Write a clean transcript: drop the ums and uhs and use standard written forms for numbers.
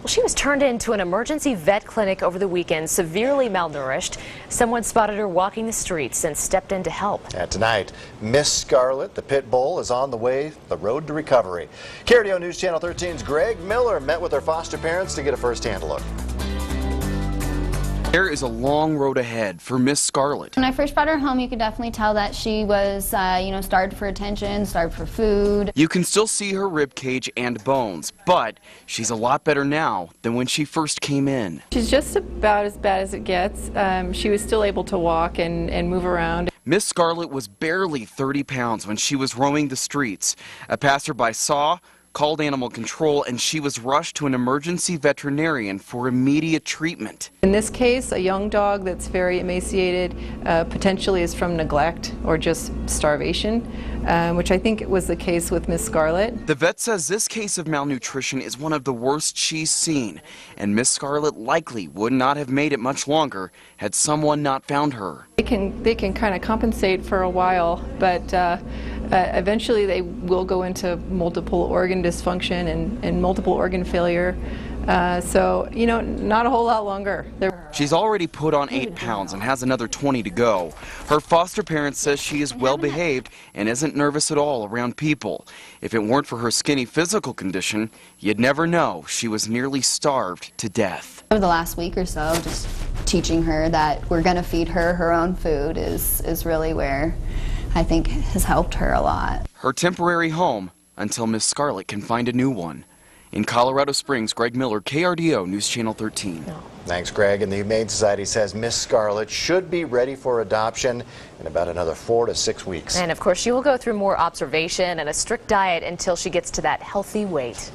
Well, she was turned into an emergency vet clinic over the weekend, severely malnourished. Someone spotted her walking the streets and stepped in to help. And tonight, Miss Scarlet, the pit bull, is on the road to recovery. KRDO News Channel 13's Greg Miller met with her foster parents to get a first-hand look. There is a long road ahead for Miss Scarlet. When I first brought her home, you could definitely tell that she was, starved for attention, starved for food. You can still see her rib cage and bones, but she's a lot better now than when she first came in. She's just about as bad as it gets. She was still able to walk and move around. Miss Scarlet was barely 30 pounds when she was roaming the streets. A passerby saw, called animal control, and she was rushed to an emergency veterinarian for immediate treatment. In this case, a young dog that's very emaciated potentially is from neglect or just starvation, which I think was the case with Miss Scarlet. The vet says this case of malnutrition is one of the worst she's seen, and Miss Scarlet likely would not have made it much longer had someone not found her. They can kind of compensate for a while, but eventually they will go into multiple organ dysfunction and multiple organ failure. So, not a whole lot longer. She's already put on 8 pounds and has another 20 to go. Her foster parent says she is well behaved and isn't nervous at all around people. If it weren't for her skinny physical condition, you'd never know she was nearly starved to death. Over the last week or so, just teaching her that we're going to feed her her own food is really where I think has helped her a lot. Her temporary home until Miss Scarlet can find a new one. In Colorado Springs, Greg Miller, KRDO News Channel 13. Thanks, Greg. And the Humane Society says Miss Scarlet should be ready for adoption in about another 4 to 6 weeks. And of course, she will go through more observation and a strict diet until she gets to that healthy weight.